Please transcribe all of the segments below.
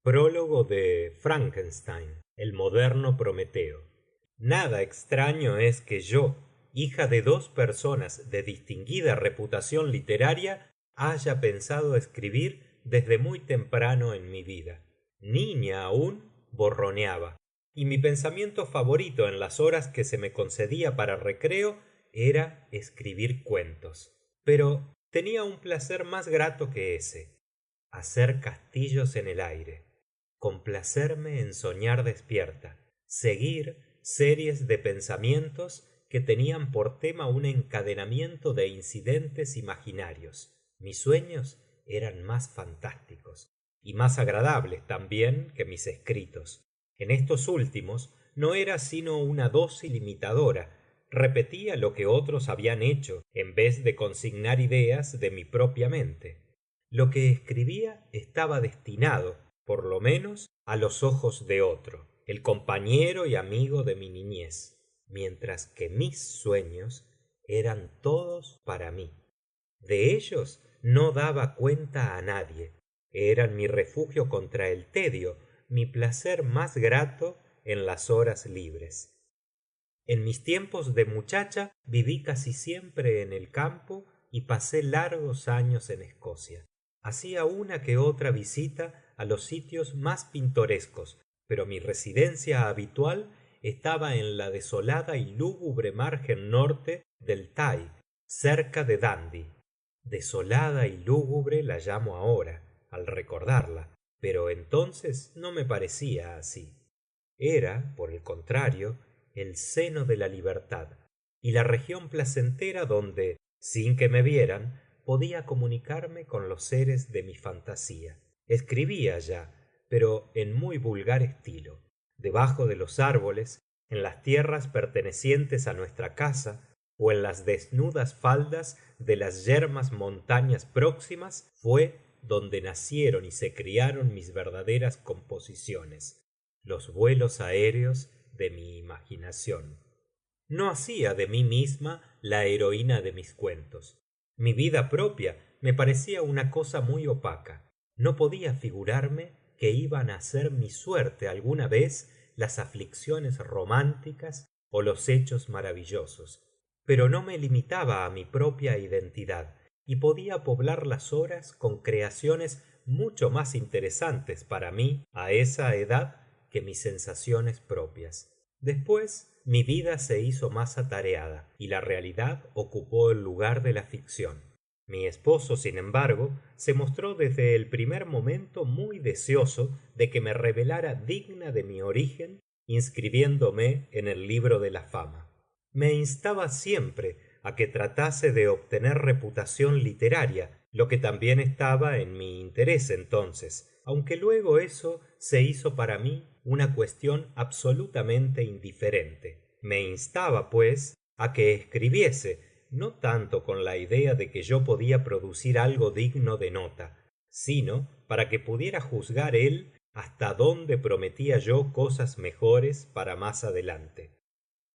Prólogo de Frankenstein, el moderno Prometeo. Nada extraño es que yo, hija de dos personas de distinguida reputación literaria, haya pensado escribir desde muy temprano en mi vida. Niña aún, borroneaba, y mi pensamiento favorito en las horas que se me concedía para recreo era escribir cuentos. Pero tenía un placer más grato que ese: hacer castillos en el aire, complacerme en soñar despierta, seguir series de pensamientos que tenían por tema un encadenamiento de incidentes imaginarios. Mis sueños eran más fantásticos y más agradables también que mis escritos. En estos últimos no era sino una dócil imitadora, repetía lo que otros habían hecho en vez de consignar ideas de mi propia mente. Lo que escribía estaba destinado, por lo menos, a los ojos de otro, el compañero y amigo de mi niñez, mientras que mis sueños eran todos para mí. De ellos no daba cuenta a nadie. Eran mi refugio contra el tedio, mi placer más grato en las horas libres. En mis tiempos de muchacha viví casi siempre en el campo y pasé largos años en Escocia. Hacía una que otra visita a los sitios más pintorescos, pero mi residencia habitual estaba en la desolada y lúgubre margen norte del Tay, cerca de Dundee. Desolada y lúgubre la llamo ahora, al recordarla, pero entonces no me parecía así. Era, por el contrario, el seno de la libertad, y la región placentera donde, sin que me vieran, podía comunicarme con los seres de mi fantasía. Escribía ya, pero en muy vulgar estilo, debajo de los árboles, en las tierras pertenecientes a nuestra casa, o en las desnudas faldas de las yermas montañas próximas, fué donde nacieron y se criaron mis verdaderas composiciones, los vuelos aéreos de mi imaginación. No hacía de mí misma la heroína de mis cuentos. Mi vida propia me parecía una cosa muy opaca. No podía figurarme que iban a ser mi suerte alguna vez las aflicciones románticas o los hechos maravillosos. Pero no me limitaba a mi propia identidad, y podía poblar las horas con creaciones mucho más interesantes para mí a esa edad que mis sensaciones propias. Después mi vida se hizo más atareada y la realidad ocupó el lugar de la ficción. Mi esposo, sin embargo, se mostró desde el primer momento muy deseoso de que me revelara digna de mi origen, inscribiéndome en el libro de la fama. Me instaba siempre a que tratase de obtener reputación literaria, lo que también estaba en mi interés entonces, aunque luego eso se hizo para mí una cuestión absolutamente indiferente. Me instaba, pues, a que escribiese, no tanto con la idea de que yo podía producir algo digno de nota, sino para que pudiera juzgar él hasta dónde prometía yo cosas mejores para más adelante.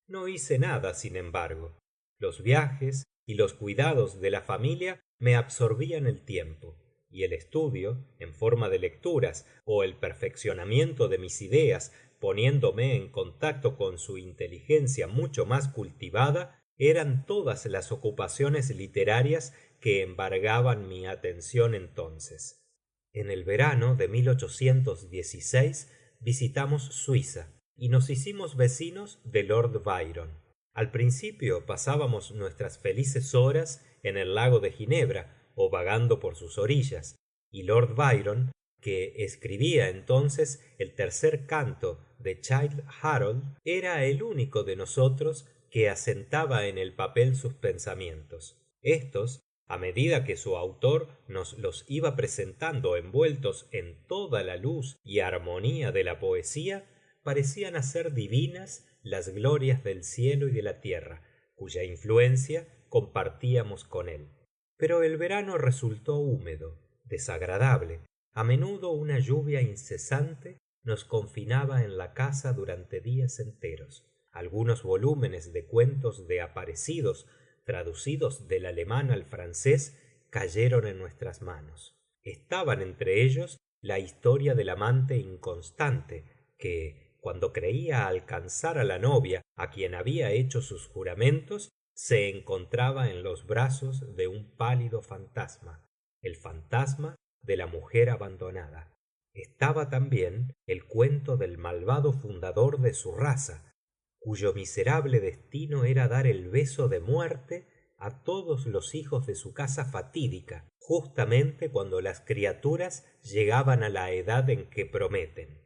No hice nada, sin embargo. Los viajes y los cuidados de la familia me absorbían el tiempo, y el estudio, en forma de lecturas, o el perfeccionamiento de mis ideas, poniéndome en contacto con su inteligencia mucho más cultivada, eran todas las ocupaciones literarias que embargaban mi atención entonces. En el verano de 1816 visitamos Suiza y nos hicimos vecinos de Lord Byron. Al principio pasábamos nuestras felices horas en el lago de Ginebra o vagando por sus orillas, y Lord Byron, que escribía entonces el tercer canto de Childe Harold, era el único de nosotros que asentaba en el papel sus pensamientos. Estos, a medida que su autor nos los iba presentando envueltos en toda la luz y armonía de la poesía, parecían hacer divinas las glorias del cielo y de la tierra, cuya influencia compartíamos con él. Pero el verano resultó húmedo, desagradable. A menudo una lluvia incesante nos confinaba en la casa durante días enteros. Algunos volúmenes de cuentos de aparecidos, traducidos del alemán al francés, cayeron en nuestras manos. Estaban entre ellos la historia del amante inconstante que, cuando creía alcanzar a la novia a quien había hecho sus juramentos, se encontraba en los brazos de un pálido fantasma, el fantasma de la mujer abandonada. Estaba también el cuento del malvado fundador de su raza, cuyo miserable destino era dar el beso de muerte a todos los hijos de su casa fatídica, justamente cuando las criaturas llegaban a la edad en que prometen.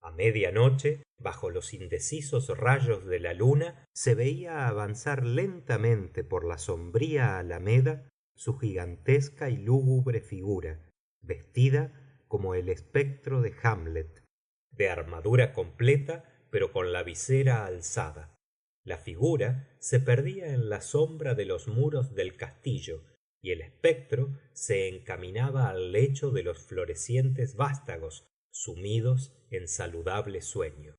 A media noche, bajo los indecisos rayos de la luna, se veía avanzar lentamente por la sombría alameda su gigantesca y lúgubre figura, vestida como el espectro de Hamlet, de armadura completa, pero con la visera alzada. La figura se perdía en la sombra de los muros del castillo, y el espectro se encaminaba al lecho de los florecientes vástagos, sumidos en saludable sueño.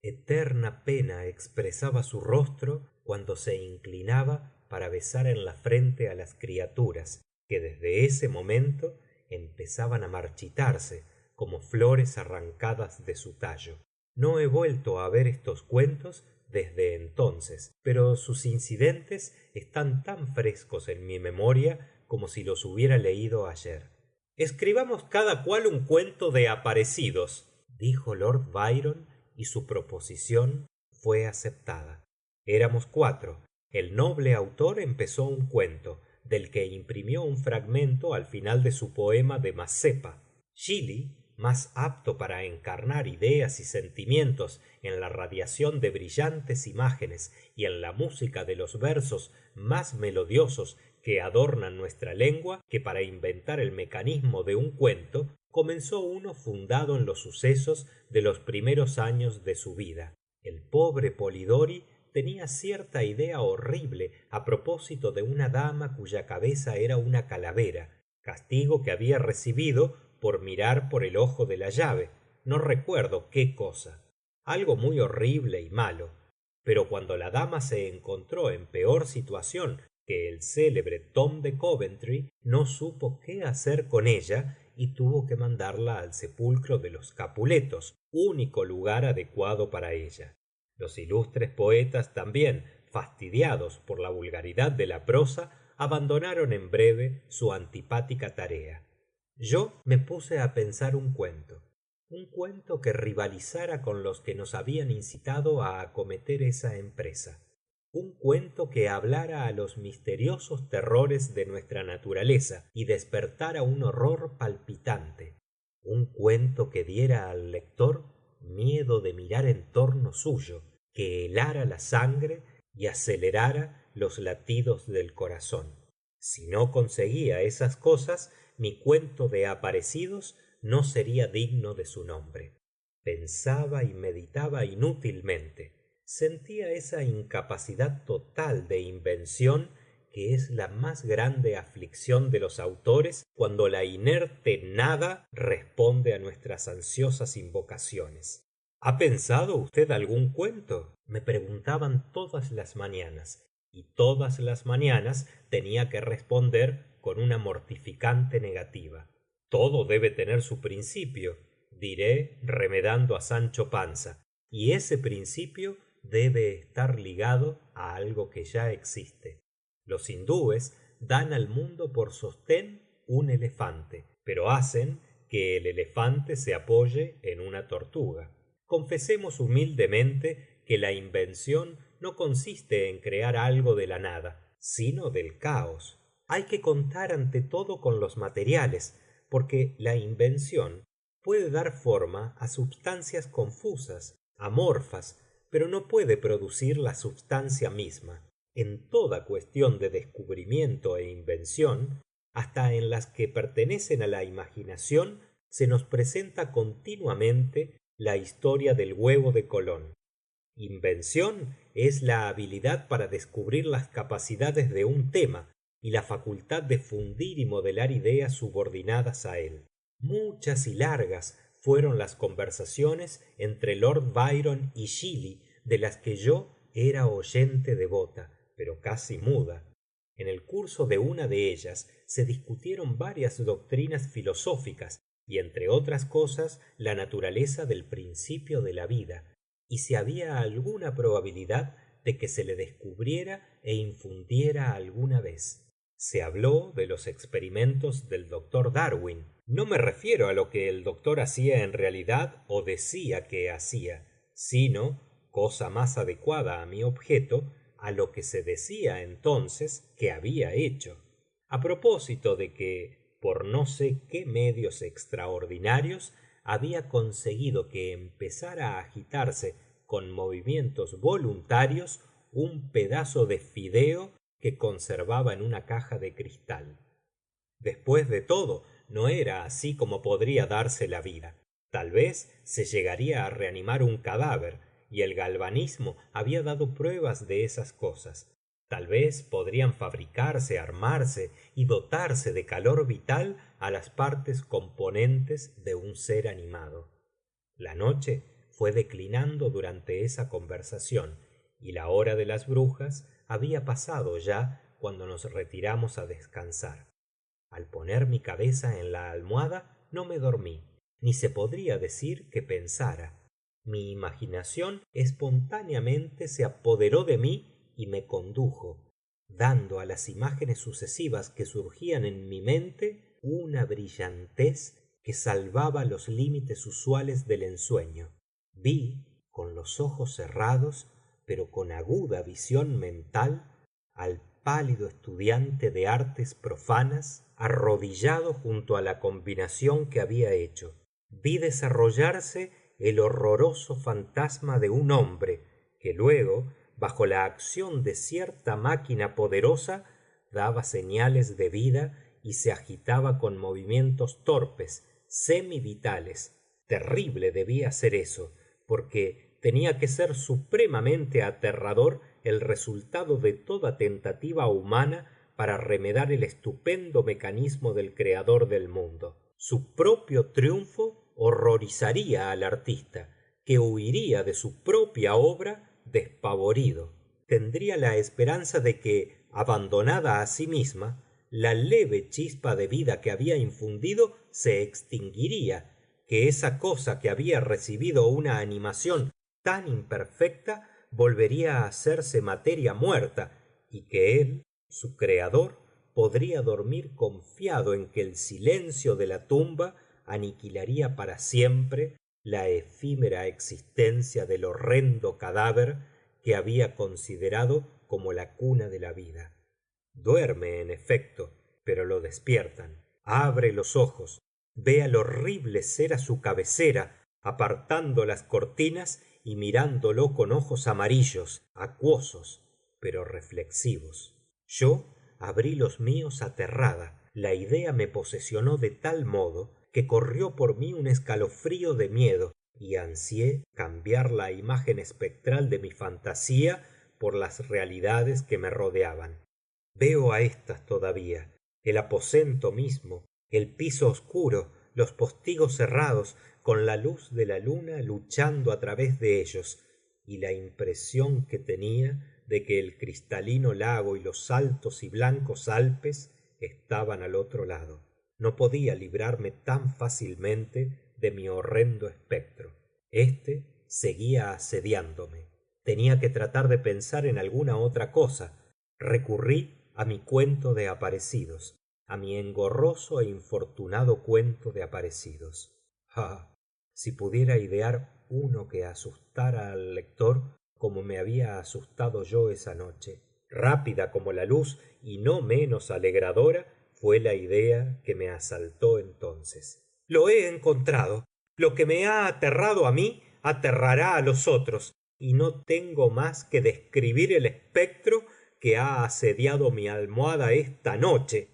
Eterna pena expresaba su rostro cuando se inclinaba para besar en la frente a las criaturas, que desde ese momento empezaban a marchitarse como flores arrancadas de su tallo. No he vuelto a ver estos cuentos desde entonces, pero sus incidentes están tan frescos en mi memoria como si los hubiera leído ayer. Escribamos cada cual un cuento de aparecidos, dijo Lord Byron, y su proposición fue aceptada. Éramos cuatro. El noble autor empezó un cuento, del que imprimió un fragmento al final de su poema de Mazeppa. Shelley, más apto para encarnar ideas y sentimientos en la radiación de brillantes imágenes y en la música de los versos más melodiosos que adornan nuestra lengua, que para inventar el mecanismo de un cuento, comenzó uno fundado en los sucesos de los primeros años de su vida. El pobre Polidori tenía cierta idea horrible a propósito de una dama cuya cabeza era una calavera, castigo que había recibido por mirar por el ojo de la llave, no recuerdo qué cosa, algo muy horrible y malo. Pero cuando la dama se encontró en peor situación que el célebre Tom de Coventry, no supo qué hacer con ella y tuvo que mandarla al sepulcro de los Capuletos, único lugar adecuado para ella. Los ilustres poetas también, fastidiados por la vulgaridad de la prosa, abandonaron en breve su antipática tarea. Yo me puse a pensar un cuento que rivalizara con los que nos habían incitado a acometer esa empresa, un cuento que hablara a los misteriosos terrores de nuestra naturaleza y despertara un horror palpitante, un cuento que diera al lector miedo de mirar en torno suyo, que helara la sangre y acelerara los latidos del corazón. Si no conseguía esas cosas, mi cuento de aparecidos no sería digno de su nombre. Pensaba y meditaba inútilmente. Sentía esa incapacidad total de invención que es la más grande aflicción de los autores cuando la inerte nada responde a nuestras ansiosas invocaciones. ¿Ha pensado usted algún cuento? Me preguntaban todas las mañanas, y todas las mañanas tenía que responder con una mortificante negativa. Todo debe tener su principio, diré remedando a Sancho Panza, y ese principio debe estar ligado a algo que ya existe. Los hindúes dan al mundo por sostén un elefante, pero hacen que el elefante se apoye en una tortuga. Confesemos humildemente que la invención no consiste en crear algo de la nada, sino del caos. Hay que contar ante todo con los materiales, porque la invención puede dar forma a substancias confusas, amorfas, pero no puede producir la substancia misma. En toda cuestión de descubrimiento e invención, hasta en las que pertenecen a la imaginación, se nos presenta continuamente la historia del huevo de Colón. Invención es la habilidad para descubrir las capacidades de un tema y la facultad de fundir y modelar ideas subordinadas a él. Muchas y largas fueron las conversaciones entre Lord Byron y Shelley de las que yo era oyente devota, pero casi muda. En el curso de una de ellas se discutieron varias doctrinas filosóficas y entre otras cosas la naturaleza del principio de la vida, y si había alguna probabilidad de que se le descubriera e infundiera alguna vez. Se habló de los experimentos del doctor Darwin. No me refiero a lo que el doctor hacía en realidad o decía que hacía, sino, cosa más adecuada a mi objeto, a lo que se decía entonces que había hecho. A propósito de que, por no sé qué medios extraordinarios, había conseguido que empezara a agitarse con movimientos voluntarios un pedazo de fideo que conservaba en una caja de cristal. Después de todo, no era así como podría darse la vida. Tal vez se llegaría a reanimar un cadáver, y el galvanismo había dado pruebas de esas cosas. Tal vez podrían fabricarse, armarse y dotarse de calor vital a las partes componentes de un ser animado. La noche fue declinando durante esa conversación, y la hora de las brujas había pasado ya cuando nos retiramos a descansar. Al poner mi cabeza en la almohada no me dormí, ni se podría decir que pensara. Mi imaginación espontáneamente se apoderó de mí y me condujo, dando a las imágenes sucesivas que surgían en mi mente una brillantez que salvaba los límites usuales del ensueño. Vi, con los ojos cerrados, pero con aguda visión mental, al pálido estudiante de artes profanas arrodillado junto a la combinación que había hecho. Vi desarrollarse el horroroso fantasma de un hombre que luego, bajo la acción de cierta máquina poderosa, daba señales de vida y se agitaba con movimientos torpes, semivitales. Terrible debía ser eso, porque tenía que ser supremamente aterrador el resultado de toda tentativa humana para remedar el estupendo mecanismo del creador del mundo. Su propio triunfo horrorizaría al artista, que huiría de su propia obra despavorido. Tendría la esperanza de que, abandonada a sí misma, la leve chispa de vida que había infundido se extinguiría, que esa cosa que había recibido una animación tan imperfecta volvería a hacerse materia muerta, y que él, su creador, podría dormir confiado en que el silencio de la tumba aniquilaría para siempre la efímera existencia del horrendo cadáver que había considerado como la cuna de la vida. Duerme, en efecto, pero lo despiertan. Abre los ojos, ve al horrible ser a su cabecera, apartando las cortinas y mirándolo con ojos amarillos, acuosos, pero reflexivos. Yo abrí los míos aterrada. La idea me posesionó de tal modo que corrió por mí un escalofrío de miedo, y ansié cambiar la imagen espectral de mi fantasía por las realidades que me rodeaban. Veo a éstas todavía, el aposento mismo, el piso oscuro, los postigos cerrados, con la luz de la luna luchando a través de ellos, y la impresión que tenía de que el cristalino lago y los altos y blancos Alpes estaban al otro lado. No podía librarme tan fácilmente de mi horrendo espectro. Este seguía asediándome. Tenía que tratar de pensar en alguna otra cosa. Recurrí a mi cuento de aparecidos, a mi engorroso e infortunado cuento de aparecidos. Ah, si pudiera idear uno que asustara al lector como me había asustado yo esa noche. Rápida como la luz y no menos alegradora fue la idea que me asaltó entonces. Lo he encontrado. Lo que me ha aterrado a mí aterrará a los otros, y no tengo más que describir el espectro que ha asediado mi almohada esta noche.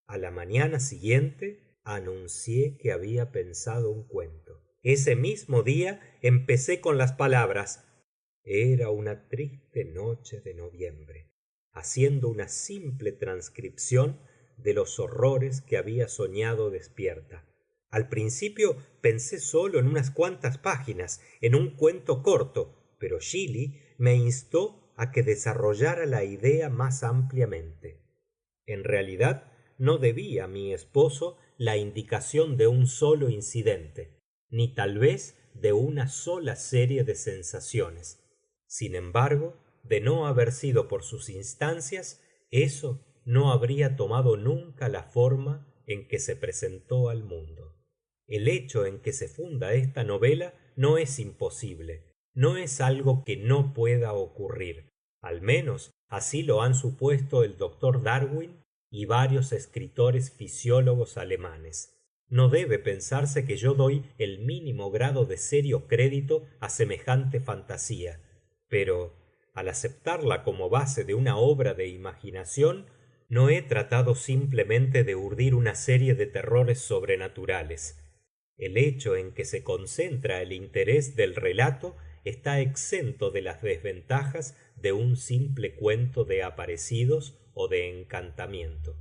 A la mañana siguiente anuncié que había pensado un cuento. Ese mismo día empecé con las palabras era una triste noche de noviembre, haciendo una simple transcripción de los horrores que había soñado despierta. Al principio pensé solo en unas cuantas páginas, en un cuento corto, pero Shelley me instó a que desarrollara la idea más ampliamente. En realidad no debía mi esposo la indicación de un solo incidente, ni tal vez de una sola serie de sensaciones. Sin embargo, de no haber sido por sus instancias, eso no habría tomado nunca la forma en que se presentó al mundo. El hecho en que se funda esta novela no es imposible, no es algo que no pueda ocurrir. Al menos así lo han supuesto el doctor Darwin y varios escritores fisiólogos alemanes. No debe pensarse que yo doy el mínimo grado de serio crédito a semejante fantasía, pero al aceptarla como base de una obra de imaginación, no he tratado simplemente de urdir una serie de terrores sobrenaturales. El hecho en que se concentra el interés del relato está exento de las desventajas de un simple cuento de aparecidos o de encantamiento.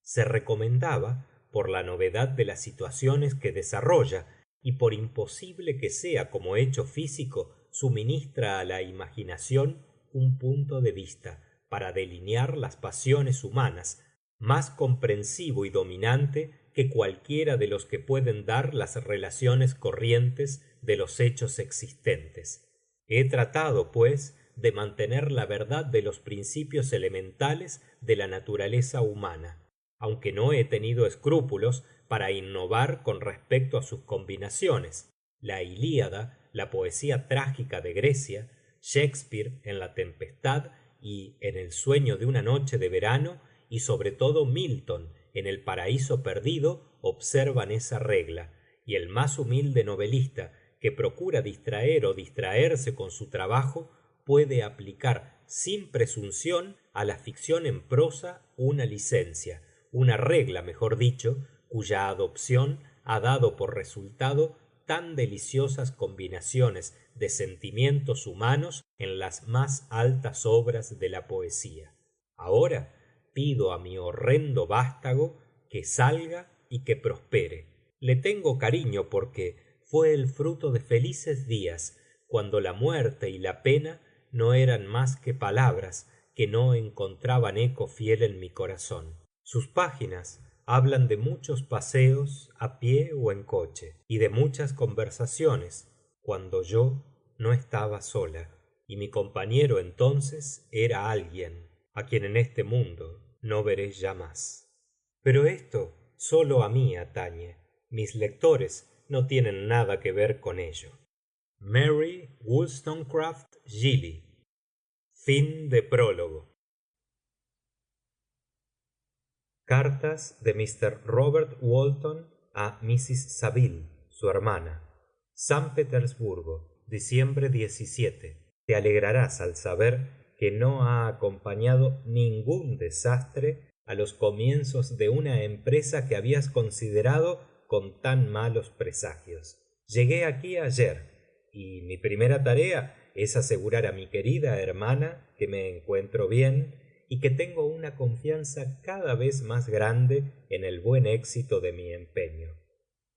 Se recomendaba por la novedad de las situaciones que desarrolla y por imposible que sea como hecho físico, suministra a la imaginación un punto de vista para delinear las pasiones humanas, más comprensivo y dominante que cualquiera de los que pueden dar las relaciones corrientes de los hechos existentes. He tratado, pues, de mantener la verdad de los principios elementales de la naturaleza humana, aunque no he tenido escrúpulos para innovar con respecto a sus combinaciones. La Ilíada, la poesía trágica de Grecia, Shakespeare en La Tempestad y en El sueño de una noche de verano, y sobre todo Milton en El paraíso perdido, observan esa regla, y el más humilde novelista que procura distraer o distraerse con su trabajo puede aplicar sin presunción a la ficción en prosa una licencia, una regla, mejor dicho, cuya adopción ha dado por resultado tan deliciosas combinaciones de sentimientos humanos en las más altas obras de la poesía. Ahora pido a mi horrendo vástago que salga y que prospere. Le tengo cariño porque fue el fruto de felices días cuando la muerte y la pena no eran más que palabras que no encontraban eco fiel en mi corazón. Sus páginas hablan de muchos paseos a pie o en coche, y de muchas conversaciones cuando yo no estaba sola, y mi compañero entonces era alguien a quien en este mundo no veré ya más. Pero esto solo a mí atañe. Mis lectores no tienen nada que ver con ello. Mary Wollstonecraft Gilly. Fin de prólogo. Cartas de Mr. Robert Walton a Mrs. Saville, su hermana. San Petersburgo, diciembre 17. Te alegrarás al saber que no ha acompañado ningún desastre a los comienzos de una empresa que habías considerado con tan malos presagios. Llegué aquí ayer y mi primera tarea es asegurar a mi querida hermana que me encuentro bien y que tengo una confianza cada vez más grande en el buen éxito de mi empeño.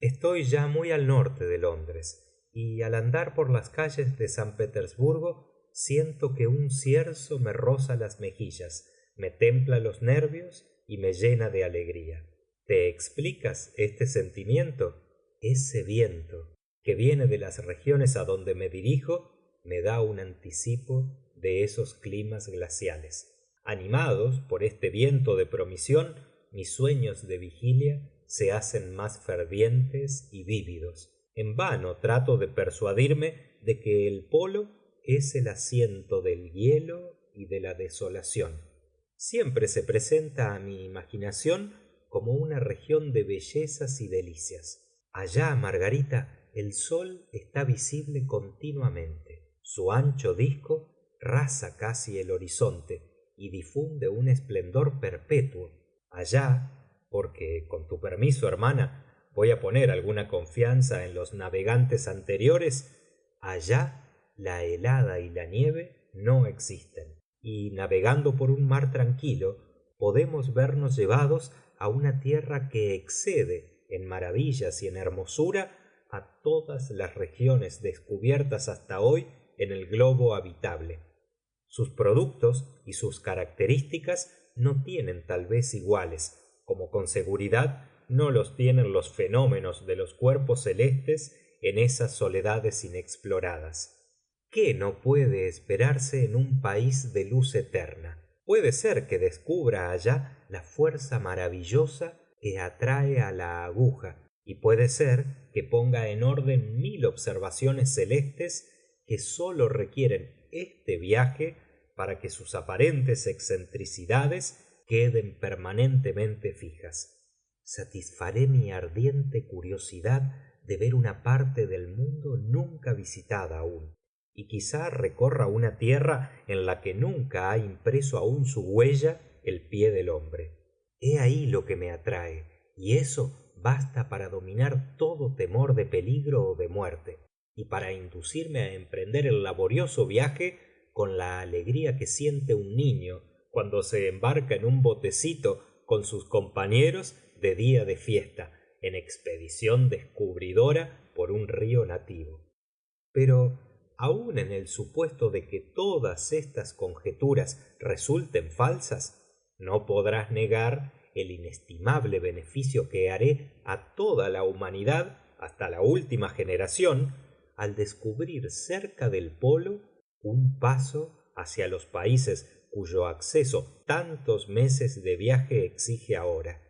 Estoy ya muy al norte de Londres, y al andar por las calles de San Petersburgo siento que un cierzo me roza las mejillas, me templa los nervios y me llena de alegría. ¿Te explicas este sentimiento? Ese viento que viene de las regiones a donde me dirijo me da un anticipo de esos climas glaciales. Animados por este viento de promisión, mis sueños de vigilia se hacen más fervientes y vívidos. En vano trato de persuadirme de que el polo es el asiento del hielo y de la desolación. Siempre se presenta a mi imaginación como una región de bellezas y delicias. Allá, Margarita, el sol está visible continuamente. Su ancho disco raza casi el horizonte y difunde un esplendor perpetuo. Allá, porque con tu permiso, hermana, voy a poner alguna confianza en los navegantes anteriores, allá la helada y la nieve no existen, y navegando por un mar tranquilo podemos vernos llevados a una tierra que excede en maravillas y en hermosura a todas las regiones descubiertas hasta hoy en el globo habitable. Sus productos y sus características no tienen tal vez iguales, como con seguridad no los tienen los fenómenos de los cuerpos celestes en esas soledades inexploradas. ¿Qué no puede esperarse en un país de luz eterna? Puede ser que descubra allá la fuerza maravillosa que atrae a la aguja, y puede ser que ponga en orden 1000 observaciones celestes que sólo requieren este viaje para que sus aparentes excentricidades queden permanentemente fijas. Satisfaré mi ardiente curiosidad de ver una parte del mundo nunca visitada aún, y quizá recorra una tierra en la que nunca ha impreso aún su huella el pie del hombre. He ahí lo que me atrae, y eso basta para dominar todo temor de peligro o de muerte, y para inducirme a emprender el laborioso viaje con la alegría que siente un niño cuando se embarca en un botecito con sus compañeros de día de fiesta, en expedición descubridora por un río nativo. Pero, aun en el supuesto de que todas estas conjeturas resulten falsas, no podrás negar el inestimable beneficio que haré a toda la humanidad hasta la última generación al descubrir cerca del polo un paso hacia los países cuyo acceso tantos meses de viaje exige ahora,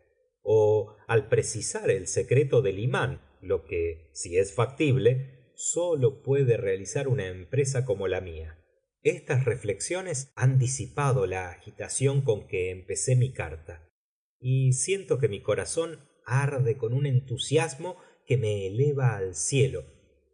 o al precisar el secreto del imán, lo que, si es factible, sólo puede realizar una empresa como la mía. Estas reflexiones han disipado la agitación con que empecé mi carta, y siento que mi corazón arde con un entusiasmo que me eleva al cielo,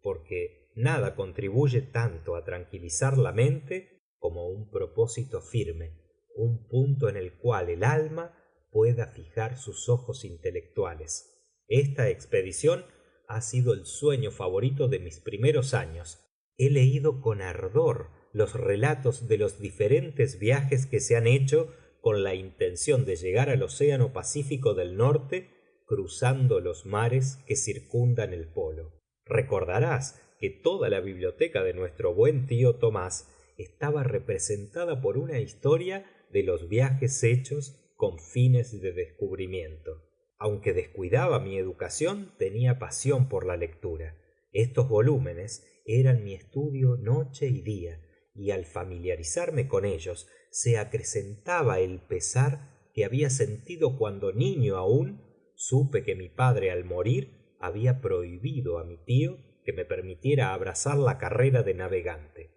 porque nada contribuye tanto a tranquilizar la mente como un propósito firme, un punto en el cual el alma pueda fijar sus ojos intelectuales. Esta expedición ha sido el sueño favorito de mis primeros años. He leído con ardor los relatos de los diferentes viajes que se han hecho con la intención de llegar al océano Pacífico del Norte, cruzando los mares que circundan el polo. Recordarás que toda la biblioteca de nuestro buen tío Tomás estaba representada por una historia de los viajes hechos con fines de descubrimiento. Aunque descuidaba mi educación, tenía pasión por la lectura. Estos volúmenes eran mi estudio noche y día, y al familiarizarme con ellos se acrecentaba el pesar que había sentido cuando niño aún supe que mi padre al morir había prohibido a mi tío que me permitiera abrazar la carrera de navegante.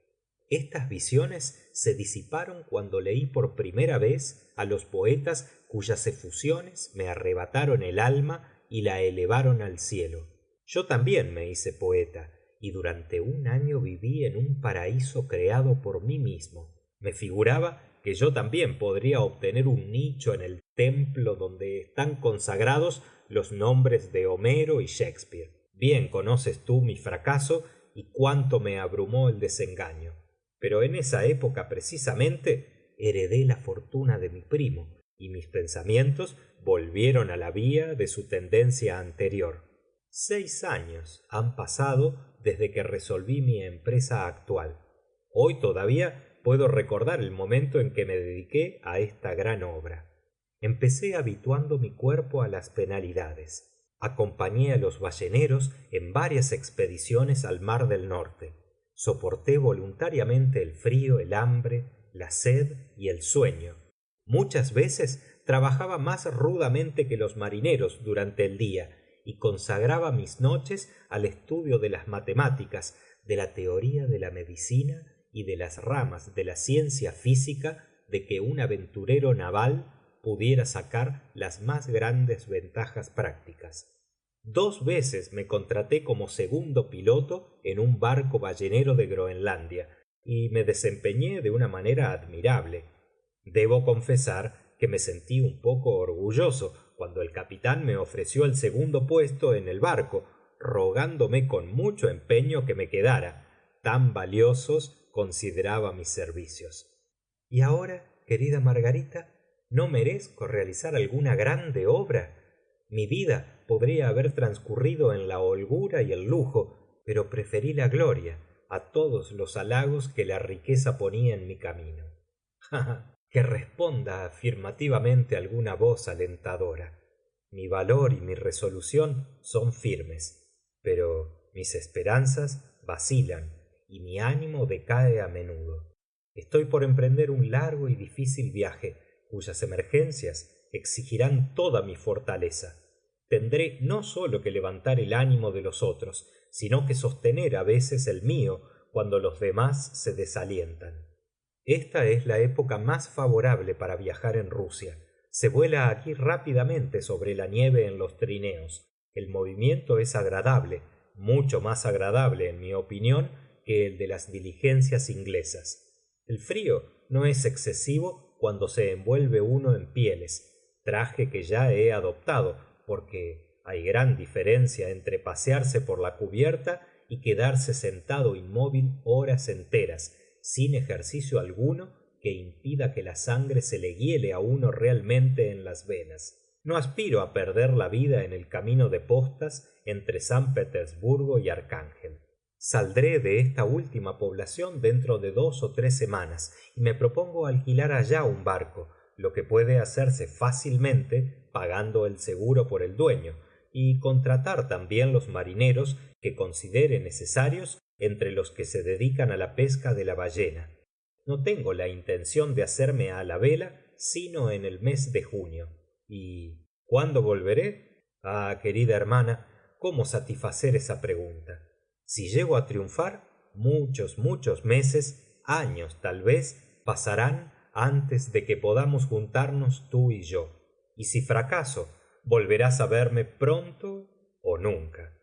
Estas visiones se disiparon cuando leí por primera vez a los poetas cuyas efusiones me arrebataron el alma y la elevaron al cielo. Yo también me hice poeta, y durante un año viví en un paraíso creado por mí mismo. Me figuraba que yo también podría obtener un nicho en el templo donde están consagrados los nombres de Homero y Shakespeare. Bien conoces tú mi fracaso y cuánto me abrumó el desengaño. Pero en esa época precisamente heredé la fortuna de mi primo, y mis pensamientos volvieron a la vía de su tendencia anterior. 6 años han pasado desde que resolví mi empresa actual. Hoy todavía puedo recordar el momento en que me dediqué a esta gran obra. Empecé habituando mi cuerpo a las penalidades. Acompañé a los balleneros en varias expediciones al Mar del Norte. Soporté voluntariamente el frío, el hambre, la sed y el sueño. Muchas veces trabajaba más rudamente que los marineros durante el día, y consagraba mis noches al estudio de las matemáticas, de la teoría de la medicina y de las ramas de la ciencia física de que un aventurero naval pudiera sacar las más grandes ventajas prácticas. 2 veces me contraté como segundo piloto en un barco ballenero de Groenlandia, y me desempeñé de una manera admirable. Debo confesar que me sentí un poco orgulloso cuando el capitán me ofreció el segundo puesto en el barco, rogándome con mucho empeño que me quedara. Tan valiosos consideraba mis servicios. Y ahora, querida Margarita, ¿no merezco realizar alguna grande obra? Mi vida podría haber transcurrido en la holgura y el lujo, pero preferí la gloria a todos los halagos que la riqueza ponía en mi camino. Que responda afirmativamente alguna voz alentadora. Mi valor y mi resolución son firmes, pero mis esperanzas vacilan y mi ánimo decae a menudo. Estoy por emprender un largo y difícil viaje, cuyas emergencias exigirán toda mi fortaleza. Tendré no sólo que levantar el ánimo de los otros, sino que sostener a veces el mío cuando los demás se desalientan. Esta es la época más favorable para viajar en Rusia. Se vuela aquí rápidamente sobre la nieve en los trineos. El movimiento es agradable, mucho más agradable, en mi opinión, que el de las diligencias inglesas. El frío no es excesivo cuando se envuelve uno en pieles, traje que ya he adoptado, porque hay gran diferencia entre pasearse por la cubierta y quedarse sentado inmóvil horas enteras, sin ejercicio alguno que impida que la sangre se le hiele a uno realmente en las venas. No aspiro a perder la vida en el camino de postas entre San Petersburgo y Arcángel. Saldré de esta última población dentro de 2 o 3 semanas y me propongo alquilar allá un barco, lo que puede hacerse fácilmente pagando el seguro por el dueño, y contratar también los marineros que considere necesarios entre los que se dedican a la pesca de la ballena. No tengo la intención de hacerme a la vela sino en el mes de junio. ¿Y cuándo volveré? Ah, querida hermana, ¿cómo satisfacer esa pregunta? Si llego a triunfar, muchos meses, años tal vez, pasarán antes de que podamos juntarnos tú y yo. Y si fracaso, volverás a verme pronto o nunca.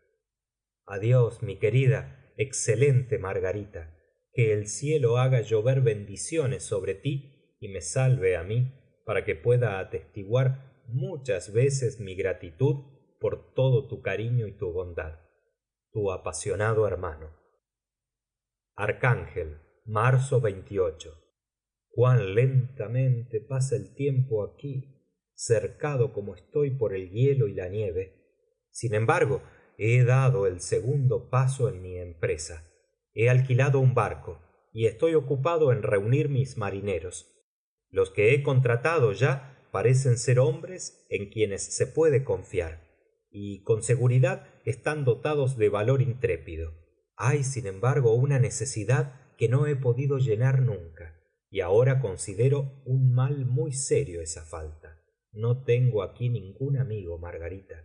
Adiós, mi querida, excelente Margarita. Que el cielo haga llover bendiciones sobre ti y me salve a mí, para que pueda atestiguar muchas veces mi gratitud por todo tu cariño y tu bondad. Tu apasionado hermano. Arcángel, marzo 28. Cuán lentamente pasa el tiempo aquí, cercado como estoy por el hielo y la nieve. Sin embargo, he dado el segundo paso en mi empresa. He alquilado un barco y estoy ocupado en reunir mis marineros. Los que he contratado ya parecen ser hombres en quienes se puede confiar, y con seguridad están dotados de valor intrépido. Hay, sin embargo, una necesidad que no he podido llenar nunca, y ahora considero un mal muy serio esa falta. No tengo aquí ningún amigo, Margarita.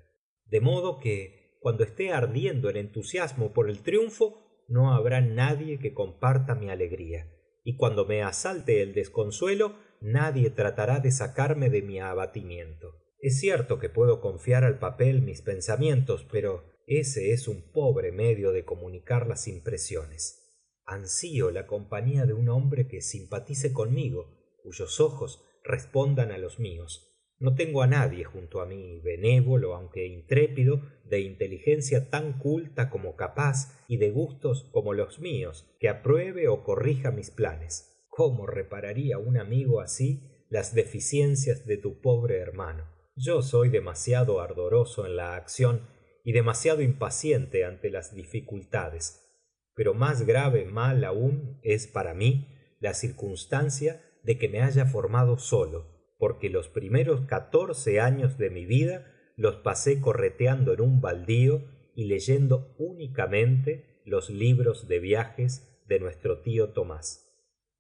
De modo que, cuando esté ardiendo en entusiasmo por el triunfo, no habrá nadie que comparta mi alegría. Y cuando me asalte el desconsuelo, nadie tratará de sacarme de mi abatimiento. Es cierto que puedo confiar al papel mis pensamientos, pero ese es un pobre medio de comunicar las impresiones. Ansío la compañía de un hombre que simpatice conmigo, cuyos ojos respondan a los míos. No tengo a nadie junto a mí, benévolo aunque intrépido, de inteligencia tan culta como capaz y de gustos como los míos, que apruebe o corrija mis planes. ¿Cómo repararía un amigo así las deficiencias de tu pobre hermano? Yo soy demasiado ardoroso en la acción y demasiado impaciente ante las dificultades, pero más grave mal aún es para mí la circunstancia de que me haya formado solo, porque los primeros 14 años de mi vida los pasé correteando en un baldío y leyendo únicamente los libros de viajes de nuestro tío Tomás.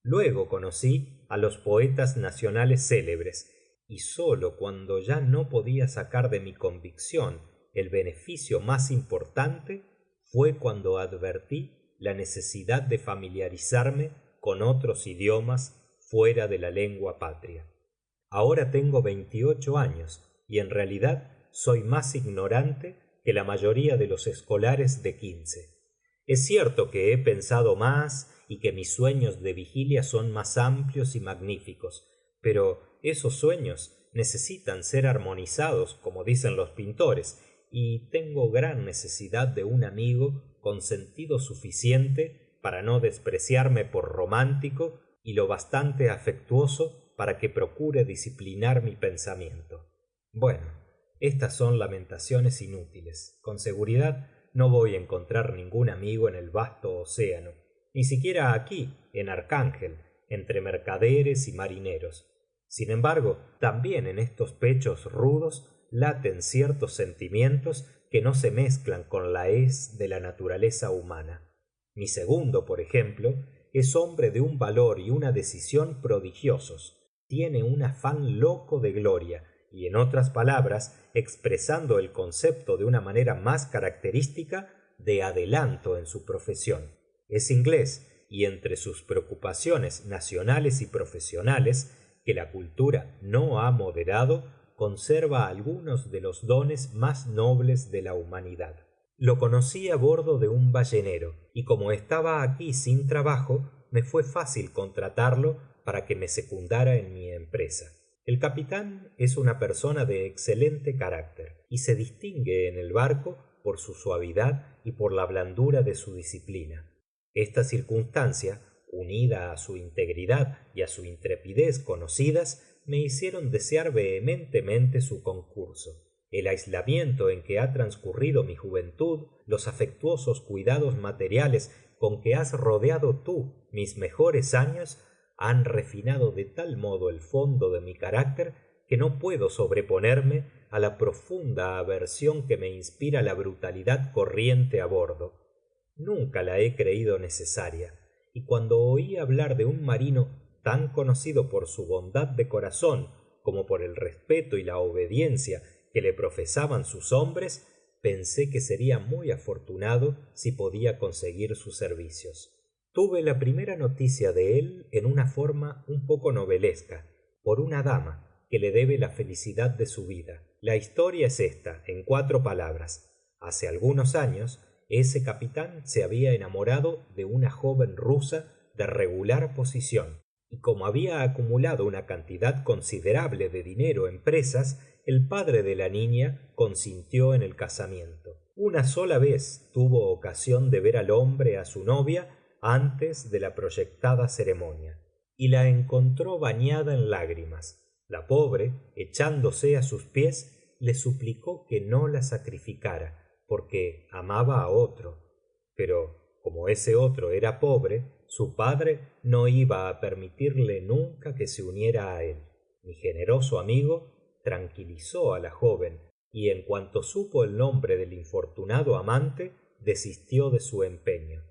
Luego conocí a los poetas nacionales célebres, y sólo cuando ya no podía sacar de mi convicción el beneficio más importante fue cuando advertí la necesidad de familiarizarme con otros idiomas fuera de la lengua patria. Ahora tengo 28 años y en realidad soy más ignorante que la mayoría de los escolares de 15. Es cierto que he pensado más y que mis sueños de vigilia son más amplios y magníficos, pero esos sueños necesitan ser armonizados, como dicen los pintores, y tengo gran necesidad de un amigo con sentido suficiente para no despreciarme por romántico y lo bastante afectuoso para que procure disciplinar mi pensamiento. Bueno, estas son lamentaciones inútiles. Con seguridad no voy a encontrar ningún amigo en el vasto océano, ni siquiera aquí, en Arcángel, entre mercaderes y marineros. Sin embargo, también en estos pechos rudos laten ciertos sentimientos que no se mezclan con la hez de la naturaleza humana. Mi segundo, por ejemplo, es hombre de un valor y una decisión prodigiosos, tiene un afán loco de gloria y, en otras palabras, expresando el concepto de una manera más característica, de adelanto en su profesión. Es inglés y entre sus preocupaciones nacionales y profesionales, que la cultura no ha moderado, conserva algunos de los dones más nobles de la humanidad. Lo conocí a bordo de un ballenero, y como estaba aquí sin trabajo, me fue fácil contratarlo para que me secundara en mi empresa. El capitán es una persona de excelente carácter, y se distingue en el barco por su suavidad y por la blandura de su disciplina. Esta circunstancia, unida a su integridad y a su intrepidez conocidas, me hicieron desear vehementemente su concurso. El aislamiento en que ha transcurrido mi juventud, los afectuosos cuidados materiales con que has rodeado tú mis mejores años, han refinado de tal modo el fondo de mi carácter que no puedo sobreponerme a la profunda aversión que me inspira la brutalidad corriente a bordo. Nunca la he creído necesaria, y cuando oí hablar de un marino tan conocido por su bondad de corazón como por el respeto y la obediencia que le profesaban sus hombres, pensé que sería muy afortunado si podía conseguir sus servicios. Tuve la primera noticia de él en una forma un poco novelesca, por una dama que le debe la felicidad de su vida. La historia es esta, en 4 palabras. Hace algunos años, ese capitán se había enamorado de una joven rusa de regular posición, y como había acumulado una cantidad considerable de dinero en presas, el padre de la niña consintió en el casamiento. Una sola vez tuvo ocasión de ver al hombre a su novia antes de la proyectada ceremonia, y la encontró bañada en lágrimas. La pobre, echándose a sus pies, le suplicó que no la sacrificara, porque amaba a otro. Pero como ese otro era pobre, su padre no iba a permitirle nunca que se uniera a él. Mi generoso amigo tranquilizó a la joven, y en cuanto supo el nombre del infortunado amante, desistió de su empeño.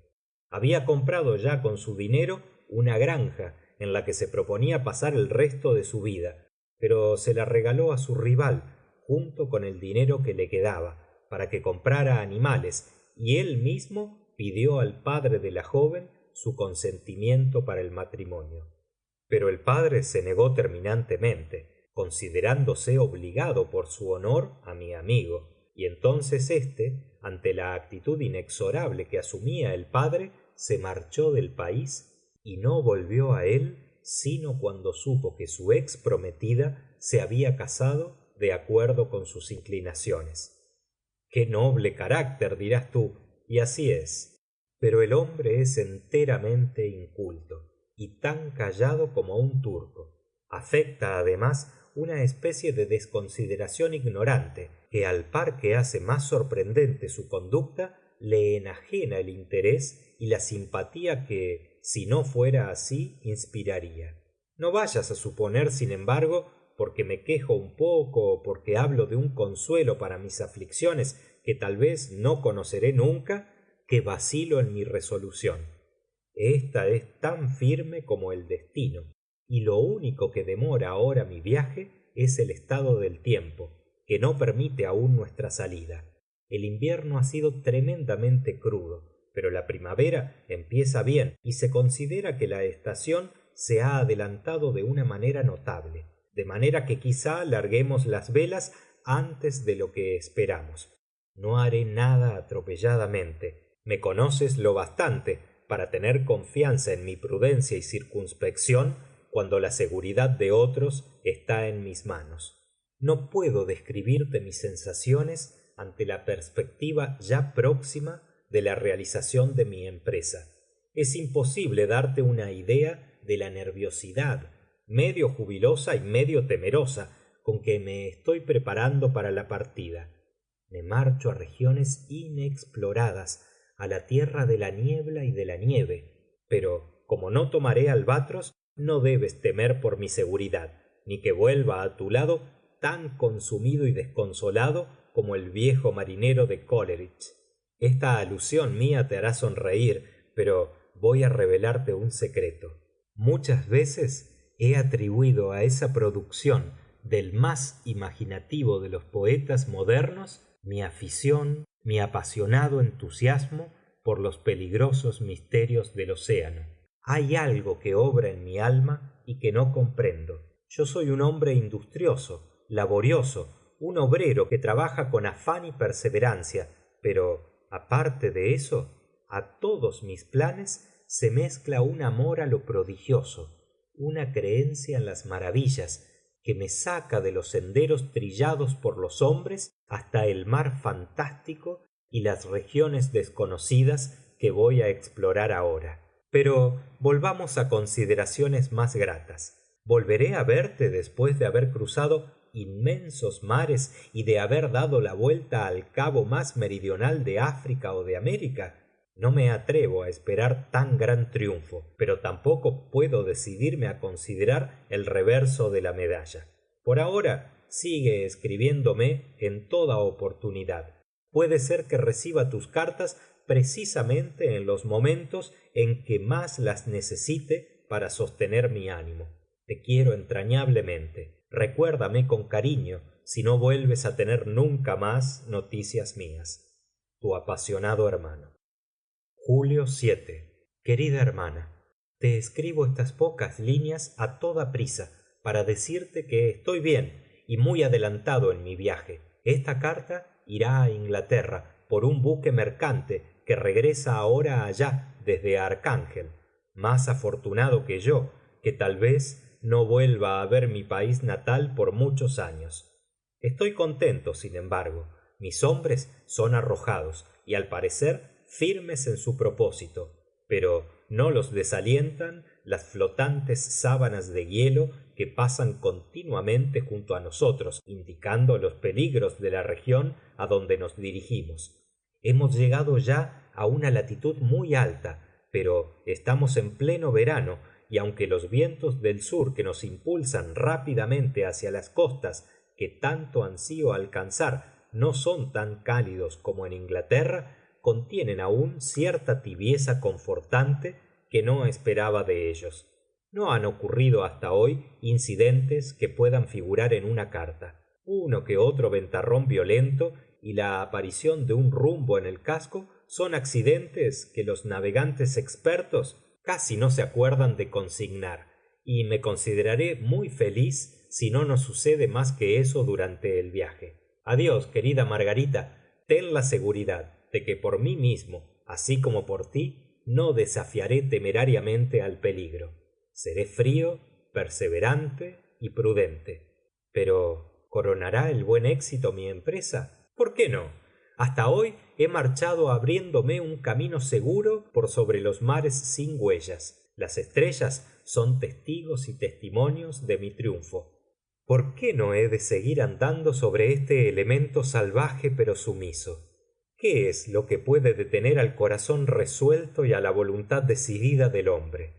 Había comprado ya con su dinero una granja en la que se proponía pasar el resto de su vida, pero se la regaló a su rival junto con el dinero que le quedaba, para que comprara animales, y él mismo pidió al padre de la joven su consentimiento para el matrimonio. Pero el padre se negó terminantemente, considerándose obligado por su honor a mi amigo, y entonces éste, ante la actitud inexorable que asumía el padre, se marchó del país y no volvió a él sino cuando supo que su ex prometida se había casado de acuerdo con sus inclinaciones. Qué noble carácter, dirás tú, y así es. Pero el hombre es enteramente inculto, y tan callado como un turco. Afecta además una especie de desconsideración ignorante, que al par que hace más sorprendente su conducta, le enajena el interés y la simpatía que, si no fuera así, inspiraría. No vayas a suponer, sin embargo, porque me quejo un poco o porque hablo de un consuelo para mis aflicciones que tal vez no conoceré nunca, que vacilo en mi resolución. Esta es tan firme como el destino, y lo único que demora ahora mi viaje es el estado del tiempo, que no permite aún nuestra salida. El invierno ha sido tremendamente crudo, pero la primavera empieza bien y se considera que la estación se ha adelantado de una manera notable, de manera que quizá larguemos las velas antes de lo que esperamos. No haré nada atropelladamente. Me conoces lo bastante para tener confianza en mi prudencia y circunspección cuando la seguridad de otros está en mis manos. No puedo describirte mis sensaciones ante la perspectiva ya próxima de la realización de mi empresa. Es imposible darte una idea de la nerviosidad, medio jubilosa y medio temerosa, con que me estoy preparando para la partida. Me marcho a regiones inexploradas, a la tierra de la niebla y de la nieve, pero como no tomaré albatros, no debes temer por mi seguridad, ni que vuelva a tu lado tan consumido y desconsolado como el viejo marinero de Coleridge. Esta alusión mía te hará sonreír, pero voy a revelarte un secreto. Muchas veces he atribuido a esa producción del más imaginativo de los poetas modernos mi afición, mi apasionado entusiasmo por los peligrosos misterios del océano. Hay algo que obra en mi alma y que no comprendo. Yo soy un hombre industrioso, laborioso, un obrero que trabaja con afán y perseverancia, pero, aparte de eso, a todos mis planes se mezcla un amor a lo prodigioso, una creencia en las maravillas, que me saca de los senderos trillados por los hombres hasta el mar fantástico y las regiones desconocidas que voy a explorar ahora. Pero volvamos a consideraciones más gratas. ¿Volveré a verte después de haber cruzado inmensos mares y de haber dado la vuelta al cabo más meridional de África o de América? No me atrevo a esperar tan gran triunfo, pero tampoco puedo decidirme a considerar el reverso de la medalla. Por ahora, sigue escribiéndome en toda oportunidad. Puede ser que reciba tus cartas precisamente en los momentos en que más las necesite para sostener mi ánimo. Te quiero entrañablemente. Recuérdame con cariño si no vuelves a tener nunca más noticias mías. Tu apasionado hermano. Julio 7. Querida hermana, te escribo estas pocas líneas a toda prisa para decirte que estoy bien y muy adelantado en mi viaje. Esta carta irá a Inglaterra por un buque mercante que regresa ahora allá desde Arcángel, más afortunado que yo, que tal vez no vuelva a ver mi país natal por muchos años. Estoy contento, sin embargo. Mis hombres son arrojados y al parecer firmes en su propósito, pero no los desalientan las flotantes sábanas de hielo que pasan continuamente junto a nosotros, indicando los peligros de la región a donde nos dirigimos. Hemos llegado ya a una latitud muy alta, pero estamos en pleno verano, y aunque los vientos del sur que nos impulsan rápidamente hacia las costas que tanto ansío alcanzar no son tan cálidos como en Inglaterra, contienen aún cierta tibieza confortante que no esperaba de ellos. No han ocurrido hasta hoy incidentes que puedan figurar en una carta. Uno que otro ventarrón violento y la aparición de un rumbo en el casco son accidentes que los navegantes expertos casi no se acuerdan de consignar, y me consideraré muy feliz si no nos sucede más que eso durante el viaje. Adiós, querida Margarita. Ten la seguridad de que por mí mismo, así como por ti, no desafiaré temerariamente al peligro. Seré frío, perseverante y prudente. Pero, ¿coronará el buen éxito mi empresa? ¿Por qué no? Hasta hoy he marchado abriéndome un camino seguro por sobre los mares sin huellas. Las estrellas son testigos y testimonios de mi triunfo. ¿Por qué no he de seguir andando sobre este elemento salvaje pero sumiso? ¿Qué es lo que puede detener al corazón resuelto y a la voluntad decidida del hombre?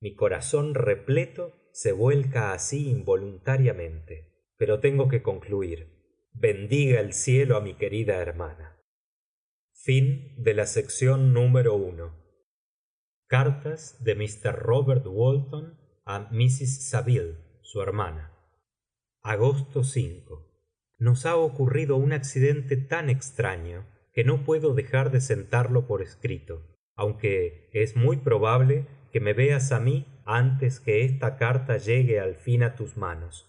Mi corazón repleto se vuelca así involuntariamente. Pero tengo que concluir. Bendiga el cielo a mi querida hermana. Fin de la sección número 1. Cartas de Mr. Robert Walton a Mrs. Saville, su hermana. Agosto 5. Nos ha ocurrido un accidente tan extraño que no puedo dejar de sentarlo por escrito, aunque es muy probable que me veas a mí antes que esta carta llegue al fin a tus manos.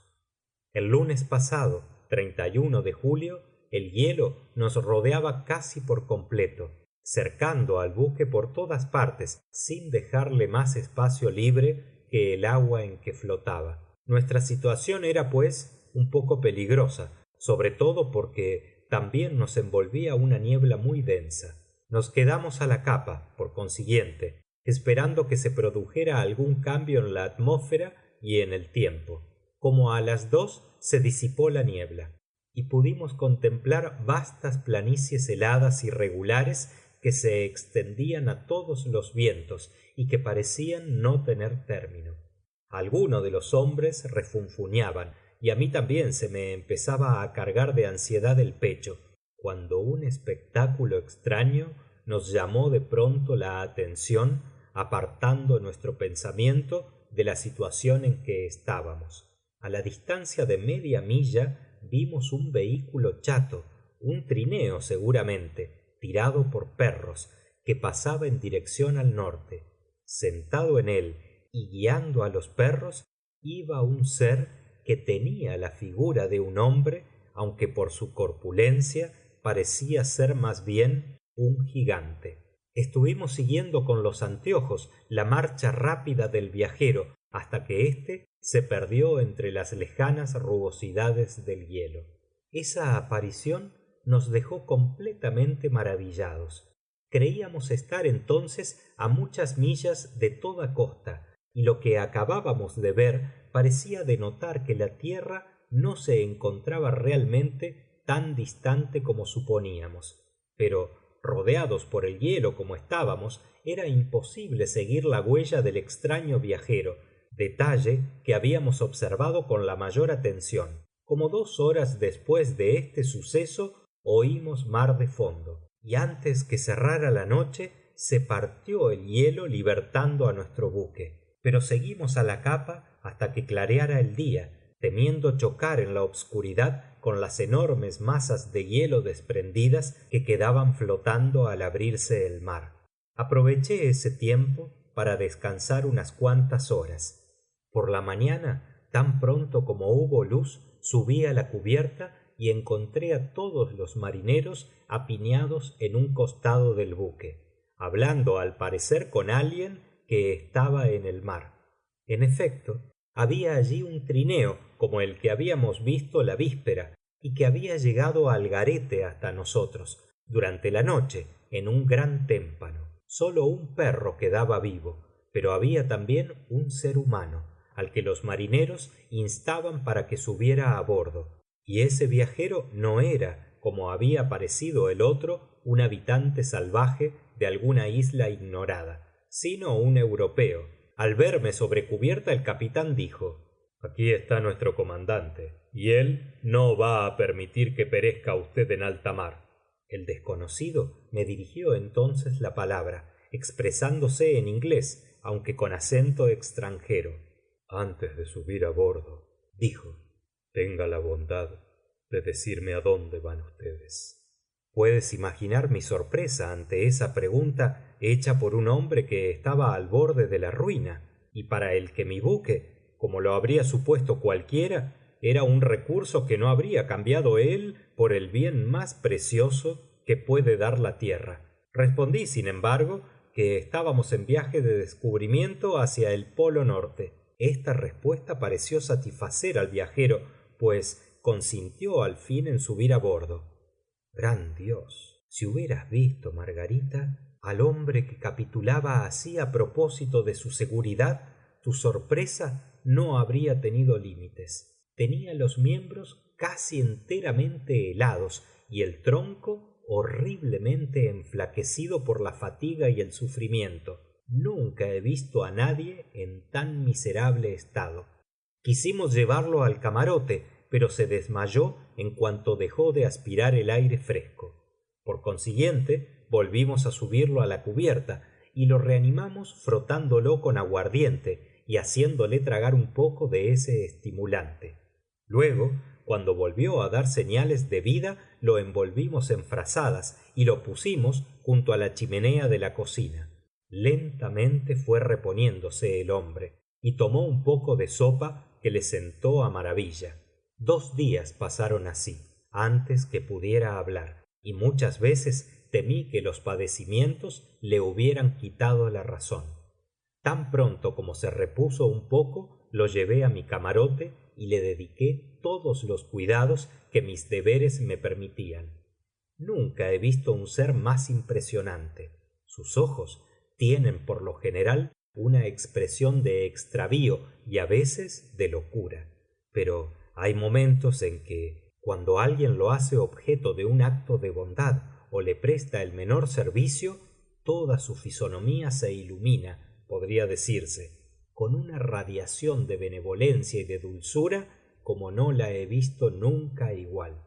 El lunes pasado, 31 de julio, el hielo nos rodeaba casi por completo, cercando al buque por todas partes, sin dejarle más espacio libre que el agua en que flotaba. Nuestra situación era, pues, un poco peligrosa, sobre todo porque también nos envolvía una niebla muy densa. Nos quedamos a la capa, por consiguiente, esperando que se produjera algún cambio en la atmósfera y en el tiempo. Como a las 2 se disipó la niebla, y pudimos contemplar vastas planicies heladas y regulares que se extendían a todos los vientos y que parecían no tener término. Algunos de los hombres refunfuñaban y a mí también se me empezaba a cargar de ansiedad el pecho, cuando un espectáculo extraño nos llamó de pronto la atención, apartando nuestro pensamiento de la situación en que estábamos. A la distancia de media milla vimos un vehículo chato, un trineo seguramente, tirado por perros, que pasaba en dirección al norte. Sentado en él y guiando a los perros iba un ser que tenía la figura de un hombre, aunque por su corpulencia parecía ser más bien un gigante. Estuvimos siguiendo con los anteojos la marcha rápida del viajero hasta que éste se perdió entre las lejanas rugosidades del hielo. Esa aparición nos dejó completamente maravillados. Creíamos estar entonces a muchas millas de toda costa, y lo que acabábamos de ver parecía denotar que la tierra no se encontraba realmente tan distante como suponíamos. Pero, rodeados por el hielo como estábamos, era imposible seguir la huella del extraño viajero, detalle que habíamos observado con la mayor atención. Como 2 horas después de este suceso oímos mar de fondo, y antes que cerrara la noche se partió el hielo libertando a nuestro buque. Pero seguimos a la capa hasta que clareara el día, temiendo chocar en la obscuridad con las enormes masas de hielo desprendidas que quedaban flotando al abrirse el mar. Aproveché ese tiempo para descansar unas cuantas horas. Por la mañana, tan pronto como hubo luz, subí a la cubierta y encontré a todos los marineros apiñados en un costado del buque, hablando al parecer con alguien que estaba en el mar. En efecto, había allí un trineo como el que habíamos visto la víspera y que había llegado al garete hasta nosotros durante la noche en un gran témpano. Sólo un perro quedaba vivo, pero había también un ser humano al que los marineros instaban para que subiera a bordo. Y ese viajero no era, como había parecido el otro, un habitante salvaje de alguna isla ignorada, sino un europeo. Al verme sobre cubierta, el capitán dijo: aquí está nuestro comandante, y él no va a permitir que perezca usted en alta mar. El desconocido me dirigió entonces la palabra, expresándose en inglés, aunque con acento extranjero. Antes de subir a bordo, dijo, tenga la bondad de decirme a dónde van ustedes. Puedes imaginar mi sorpresa ante esa pregunta hecha por un hombre que estaba al borde de la ruina, y para el que mi buque, como lo habría supuesto cualquiera, era un recurso que no habría cambiado él por el bien más precioso que puede dar la tierra. Respondí, sin embargo, que estábamos en viaje de descubrimiento hacia el polo norte. Esta respuesta pareció satisfacer al viajero, pues consintió al fin en subir a bordo. Gran Dios, si hubieras visto, Margarita, al hombre que capitulaba así a propósito de su seguridad, tu sorpresa no habría tenido límites. Tenía los miembros casi enteramente helados y el tronco horriblemente enflaquecido por la fatiga y el sufrimiento. Nunca he visto a nadie en tan miserable estado. Quisimos llevarlo al camarote, pero se desmayó en cuanto dejó de aspirar el aire fresco. Por consiguiente, volvimos a subirlo a la cubierta y lo reanimamos frotándolo con aguardiente y haciéndole tragar un poco de ese estimulante. Luego, cuando volvió a dar señales de vida, lo envolvimos en frazadas y lo pusimos junto a la chimenea de la cocina. Lentamente fue reponiéndose el hombre y tomó un poco de sopa que le sentó a maravilla. 2 días pasaron así, antes que pudiera hablar, y muchas veces temí que los padecimientos le hubieran quitado la razón. Tan pronto como se repuso un poco, lo llevé a mi camarote y le dediqué todos los cuidados que mis deberes me permitían. Nunca he visto un ser más impresionante. Sus ojos tienen por lo general una expresión de extravío y a veces de locura. Pero hay momentos en que, cuando alguien lo hace objeto de un acto de bondad o le presta el menor servicio, toda su fisonomía se ilumina, podría decirse, con una radiación de benevolencia y de dulzura como no la he visto nunca igual.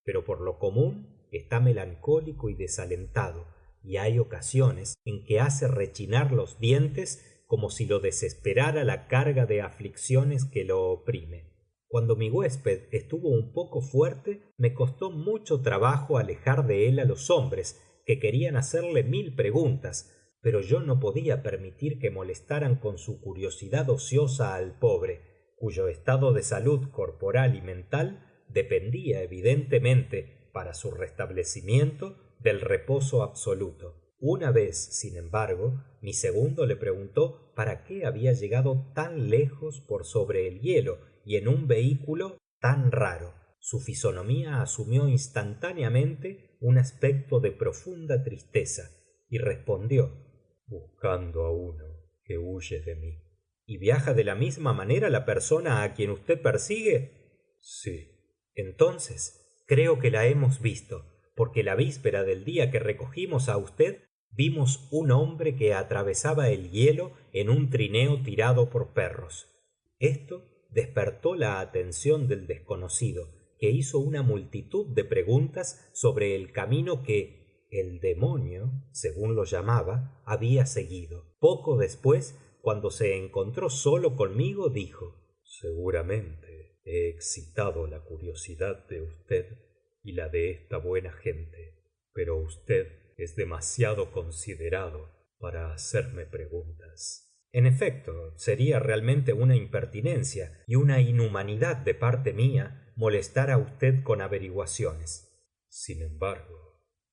Pero por lo común está melancólico y desalentado, y hay ocasiones en que hace rechinar los dientes como si lo desesperara la carga de aflicciones que lo oprime. Cuando mi huésped estuvo un poco fuerte, me costó mucho trabajo alejar de él a los hombres, que querían hacerle mil preguntas, pero yo no podía permitir que molestaran con su curiosidad ociosa al pobre, cuyo estado de salud corporal y mental dependía evidentemente, para su restablecimiento, del reposo absoluto. Una vez, sin embargo, mi segundo le preguntó para qué había llegado tan lejos por sobre el hielo y en un vehículo tan raro. Su fisonomía asumió instantáneamente un aspecto de profunda tristeza y respondió: buscando a uno que huye de mí. ¿Y viaja de la misma manera la persona a quien usted persigue? Sí. Entonces, creo que la hemos visto, porque la víspera del día que recogimos a usted, vimos un hombre que atravesaba el hielo en un trineo tirado por perros. Esto despertó la atención del desconocido, que hizo una multitud de preguntas sobre el camino que el demonio, según lo llamaba, había seguido. Poco después, cuando se encontró solo conmigo, dijo: seguramente he excitado la curiosidad de usted y la de esta buena gente, pero usted es demasiado considerado para hacerme preguntas. En efecto, sería realmente una impertinencia y una inhumanidad de parte mía molestar a usted con averiguaciones. Sin embargo,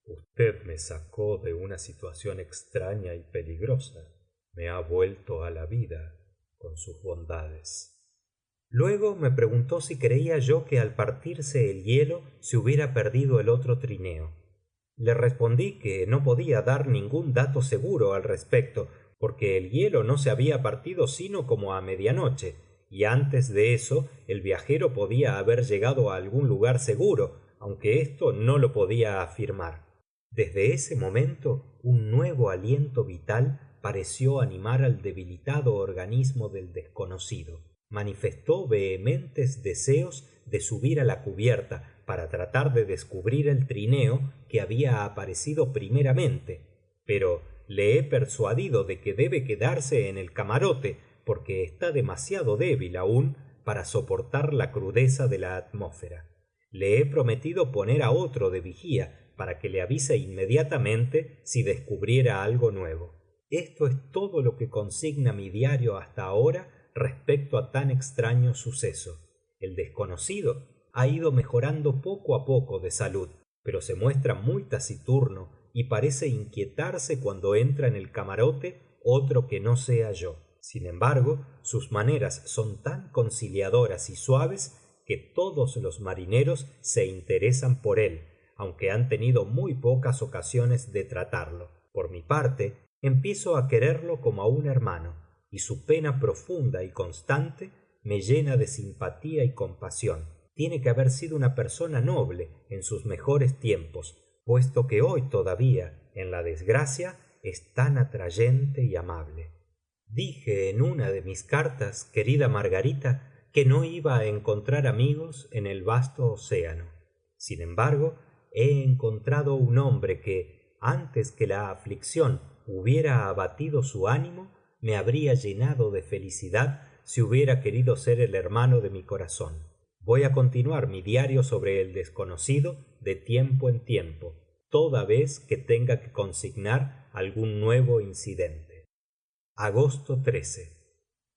usted me sacó de una situación extraña y peligrosa. Me ha vuelto a la vida con sus bondades. Luego me preguntó si creía yo que al partirse el hielo se hubiera perdido el otro trineo. Le respondí que no podía dar ningún dato seguro al respecto, porque el hielo no se había partido sino como a medianoche, y antes de eso el viajero podía haber llegado a algún lugar seguro, aunque esto no lo podía afirmar. Desde ese momento un nuevo aliento vital pareció animar al debilitado organismo del desconocido. Manifestó vehementes deseos de subir a la cubierta para tratar de descubrir el trineo que había aparecido primeramente, pero le he persuadido de que debe quedarse en el camarote porque está demasiado débil aún para soportar la crudeza de la atmósfera. Le he prometido poner a otro de vigía para que le avise inmediatamente si descubriera algo nuevo. Esto es todo lo que consigna mi diario hasta ahora respecto a tan extraño suceso. El desconocido ha ido mejorando poco a poco de salud, pero se muestra muy taciturno y parece inquietarse cuando entra en el camarote otro que no sea yo. Sin embargo, sus maneras son tan conciliadoras y suaves que todos los marineros se interesan por él, aunque han tenido muy pocas ocasiones de tratarlo. Por mi parte, empiezo a quererlo como a un hermano, y su pena profunda y constante me llena de simpatía y compasión. Tiene que haber sido una persona noble en sus mejores tiempos, puesto que hoy todavía, en la desgracia, es tan atrayente y amable. Dije en una de mis cartas, querida Margarita, que no iba a encontrar amigos en el vasto océano. Sin embargo, he encontrado un hombre que, antes que la aflicción hubiera abatido su ánimo, me habría llenado de felicidad si hubiera querido ser el hermano de mi corazón. Voy a continuar mi diario sobre el desconocido de tiempo en tiempo, toda vez que tenga que consignar algún nuevo incidente. Agosto 13.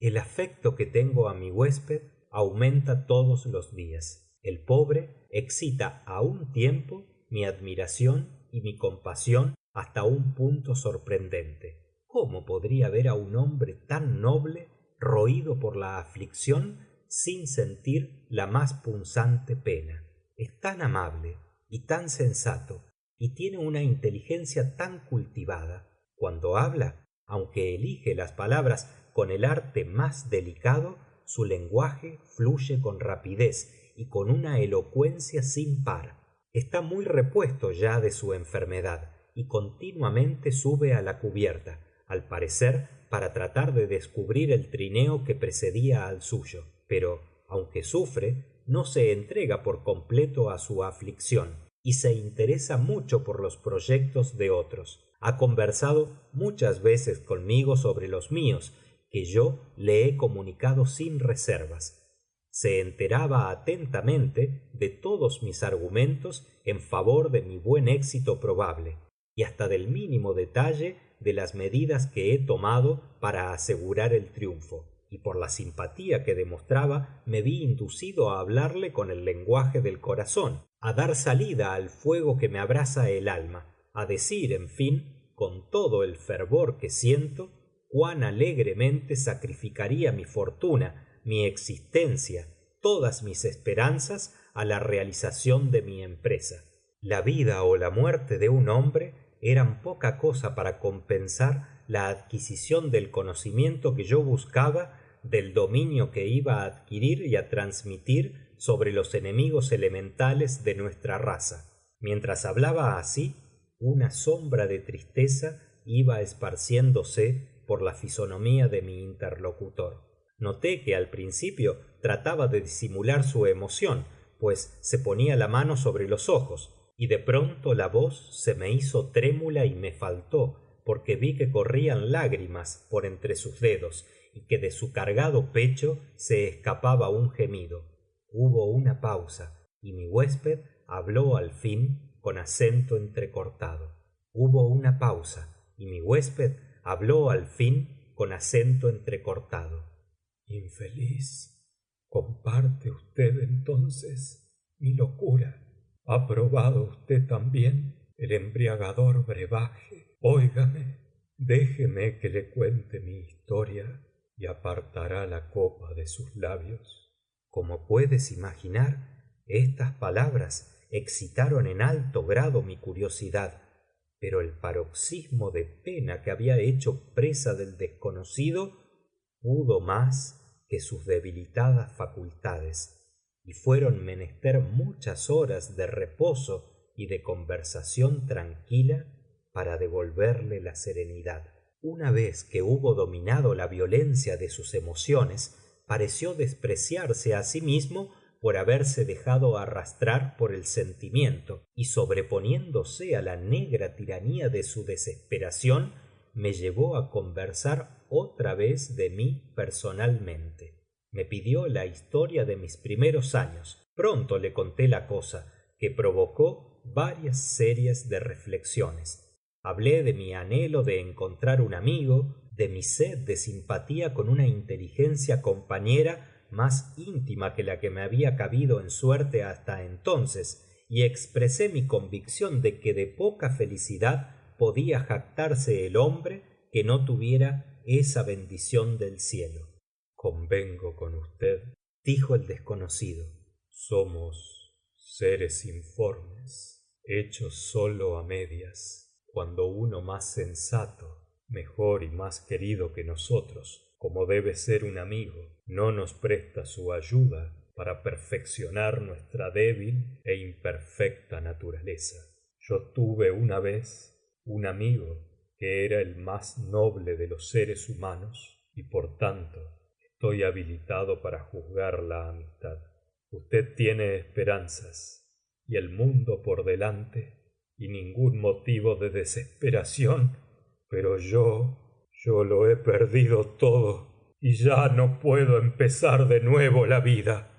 El afecto que tengo a mi huésped aumenta todos los días. El pobre excita a un tiempo mi admiración y mi compasión hasta un punto sorprendente. ¿Cómo podría ver a un hombre tan noble roído por la aflicción sin sentir la más punzante pena? Es tan amable y tan sensato, y tiene una inteligencia tan cultivada. Cuando habla, aunque elige las palabras con el arte más delicado, su lenguaje fluye con rapidez y con una elocuencia sin par. Está muy repuesto ya de su enfermedad y continuamente sube a la cubierta, al parecer para tratar de descubrir el trineo que precedía al suyo. Pero aunque sufre, no se entrega por completo a su aflicción y se interesa mucho por los proyectos de otros. Ha conversado muchas veces conmigo sobre los míos, que yo le he comunicado sin reservas. Se enteraba atentamente de todos mis argumentos en favor de mi buen éxito probable, y hasta del mínimo detalle de las medidas que he tomado para asegurar el triunfo, y por la simpatía que demostraba me vi inducido a hablarle con el lenguaje del corazón, a dar salida al fuego que me abrasa el alma, a decir, en fin, con todo el fervor que siento, cuán alegremente sacrificaría mi fortuna, mi existencia, todas mis esperanzas a la realización de mi empresa. La vida o la muerte de un hombre eran poca cosa para compensar la adquisición del conocimiento que yo buscaba, del dominio que iba a adquirir y a transmitir sobre los enemigos elementales de nuestra raza. Mientras hablaba así, una sombra de tristeza iba esparciéndose por la fisonomía de mi interlocutor. Noté que al principio trataba de disimular su emoción, pues se ponía la mano sobre los ojos, y de pronto la voz se me hizo trémula y me faltó, porque vi que corrían lágrimas por entre sus dedos y que de su cargado pecho se escapaba un gemido. Hubo una pausa, y mi huésped habló al fin con acento entrecortado. Hubo una pausa, y mi huésped habló al fin con acento entrecortado. Infeliz, ¿comparte usted entonces mi locura? ¿Ha probado usted también el embriagador brebaje? Óigame, déjeme que le cuente mi historia y apartará la copa de sus labios. Como puedes imaginar, estas palabras excitaron en alto grado mi curiosidad, pero el paroxismo de pena que había hecho presa del desconocido pudo más que sus debilitadas facultades, y fueron menester muchas horas de reposo y de conversación tranquila para devolverle la serenidad. Una vez que hubo dominado la violencia de sus emociones, pareció despreciarse a sí mismo por haberse dejado arrastrar por el sentimiento, y sobreponiéndose a la negra tiranía de su desesperación, me llevó a conversar otra vez de mí personalmente. Me pidió la historia de mis primeros años. Pronto le conté la cosa, que provocó varias series de reflexiones. Hablé de mi anhelo de encontrar un amigo, de mi sed de simpatía con una inteligencia compañera más íntima que la que me había cabido en suerte hasta entonces, y expresé mi convicción de que de poca felicidad podía jactarse el hombre que no tuviera esa bendición del cielo. Convengo con usted, dijo el desconocido. Somos seres informes, hechos sólo a medias, cuando uno más sensato, mejor y más querido que nosotros, como debe ser un amigo, no nos presta su ayuda para perfeccionar nuestra débil e imperfecta naturaleza. Yo tuve una vez un amigo que era el más noble de los seres humanos y por tanto estoy habilitado para juzgar la amistad. Usted tiene esperanzas y el mundo por delante y ningún motivo de desesperación, pero yo lo he perdido todo y ya no puedo empezar de nuevo la vida.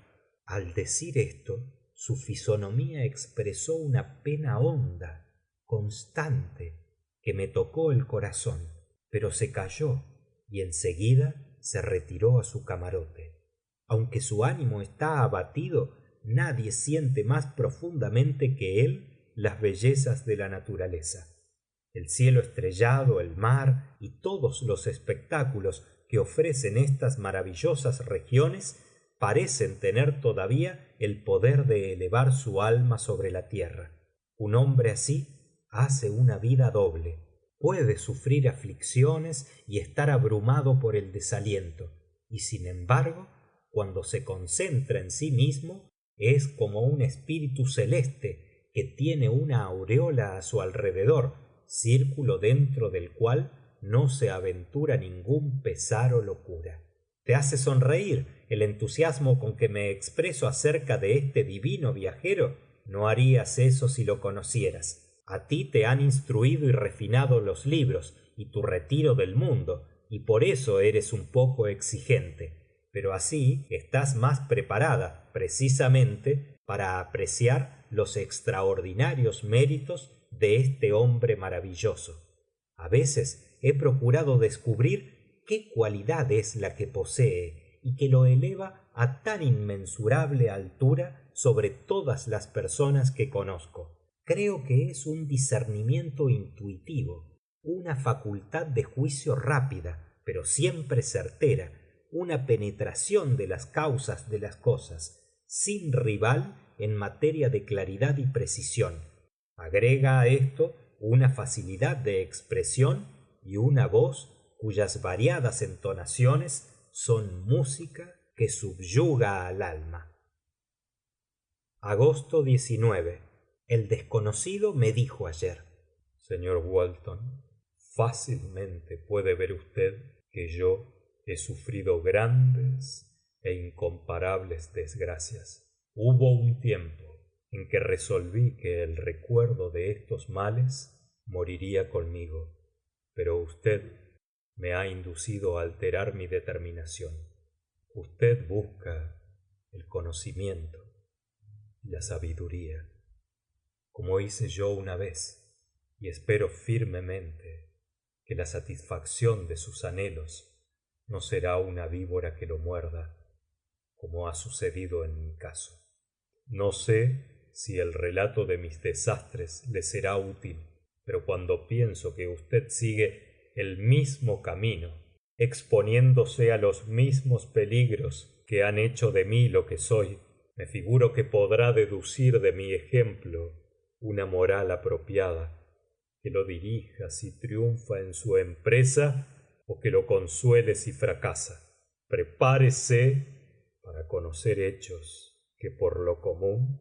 Al decir esto, su fisonomía expresó una pena honda, constante, que me tocó el corazón, pero se calló y enseguida se retiró a su camarote. Aunque su ánimo está abatido, nadie siente más profundamente que él las bellezas de la naturaleza. El cielo estrellado, el mar y todos los espectáculos que ofrecen estas maravillosas regiones parecen tener todavía el poder de elevar su alma sobre la tierra. Un hombre así hace una vida doble. Puede sufrir aflicciones y estar abrumado por el desaliento, y sin embargo, cuando se concentra en sí mismo, es como un espíritu celeste que tiene una aureola a su alrededor, círculo dentro del cual no se aventura ningún pesar o locura. te hace sonreír el entusiasmo con que me expreso acerca de este divino viajero. No harías eso si lo conocieras. A ti te han instruido y refinado los libros y tu retiro del mundo, y por eso eres un poco exigente, pero así estás más preparada precisamente para apreciar los extraordinarios méritos de este hombre maravilloso. A veces he procurado descubrir qué cualidad es la que posee y que lo eleva a tan inmensurable altura sobre todas las personas que conozco. Creo que es un discernimiento intuitivo, una facultad de juicio rápida, pero siempre certera, una penetración de las causas de las cosas, sin rival en materia de claridad y precisión. Agrega a esto una facilidad de expresión y una voz cuyas variadas entonaciones son música que subyuga al alma. Agosto 19. El desconocido me dijo ayer: señor Walton, fácilmente puede ver usted que yo he sufrido grandes e incomparables desgracias. Hubo un tiempo en que resolví que el recuerdo de estos males moriría conmigo, pero usted me ha inducido a alterar mi determinación. Usted busca el conocimiento y la sabiduría, como hice yo una vez, y espero firmemente que la satisfacción de sus anhelos no será una víbora que lo muerda, como ha sucedido en mi caso. No sé si el relato de mis desastres le será útil, pero cuando pienso que usted sigue el mismo camino, exponiéndose a los mismos peligros que han hecho de mí lo que soy, me figuro que podrá deducir de mi ejemplo una moral apropiada, que lo dirija si triunfa en su empresa o que lo consuele si fracasa. Prepárese para conocer hechos que por lo común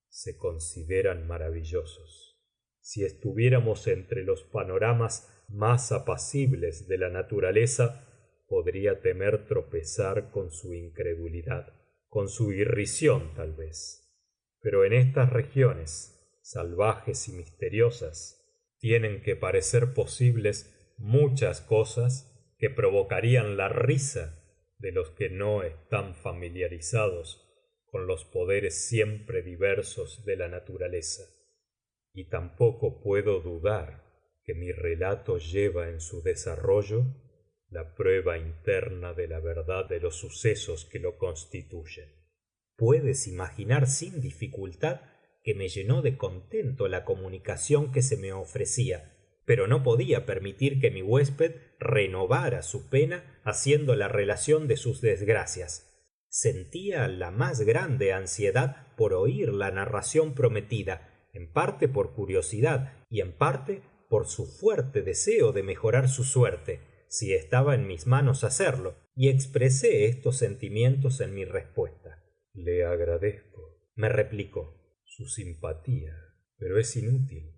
se consideran maravillosos. Si estuviéramos entre los panoramas más apacibles de la naturaleza, podría temer tropezar con su incredulidad, con su irrisión tal vez. Pero en estas regiones, salvajes y misteriosas, tienen que parecer posibles muchas cosas que provocarían la risa de los que no están familiarizados con los poderes siempre diversos de la naturaleza. Y tampoco puedo dudar que mi relato lleva en su desarrollo la prueba interna de la verdad de los sucesos que lo constituyen. Puedes imaginar sin dificultad que me llenó de contento la comunicación que se me ofrecía, pero no podía permitir que mi huésped renovara su pena haciendo la relación de sus desgracias. Sentía la más grande ansiedad por oír la narración prometida, en parte por curiosidad y en parte por su fuerte deseo de mejorar su suerte, si estaba en mis manos hacerlo, y expresé estos sentimientos en mi respuesta. Le agradezco, me replicó, su simpatía, pero es inútil.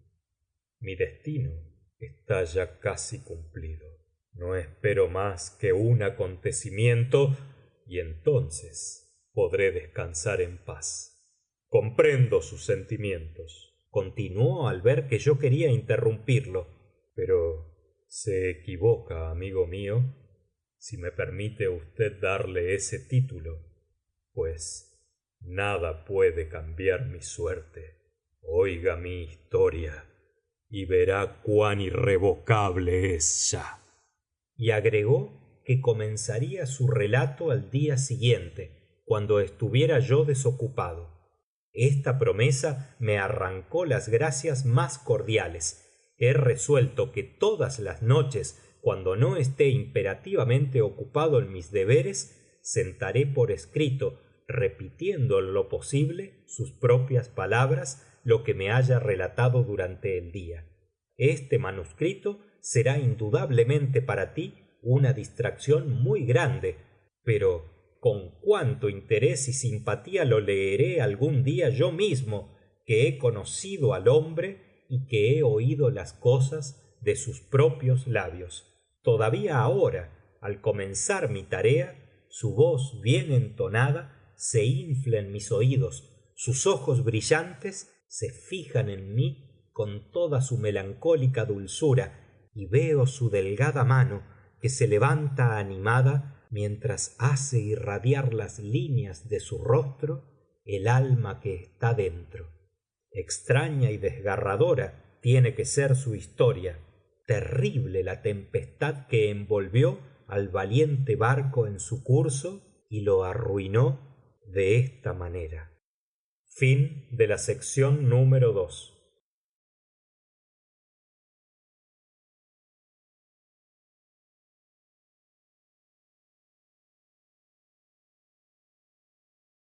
Mi destino está ya casi cumplido. No espero más que un acontecimiento y entonces podré descansar en paz. Comprendo sus sentimientos, continuó al ver que yo quería interrumpirlo, pero se equivoca, amigo mío, si me permite usted darle ese título, pues nada puede cambiar mi suerte. Oiga mi historia y verá cuán irrevocable es ya. Y agregó que comenzaría su relato al día siguiente, cuando estuviera yo desocupado. Esta promesa me arrancó las gracias más cordiales. He resuelto que todas las noches, cuando no esté imperativamente ocupado en mis deberes, sentaré por escrito, repitiendo en lo posible sus propias palabras, lo que me haya relatado durante el día. Este manuscrito será indudablemente para ti una distracción muy grande, pero con cuánto interés y simpatía lo leeré algún día yo mismo, que he conocido al hombre y que he oído las cosas de sus propios labios. Todavía ahora, al comenzar mi tarea, su voz bien entonada se infla en mis oídos, sus ojos brillantes se fijan en mí con toda su melancólica dulzura, y veo su delgada mano que se levanta animada mientras hace irradiar las líneas de su rostro el alma que está dentro. Extraña y desgarradora tiene que ser su historia, terrible la tempestad que envolvió al valiente barco en su curso y lo arruinó de esta manera. Fin de la sección número 2.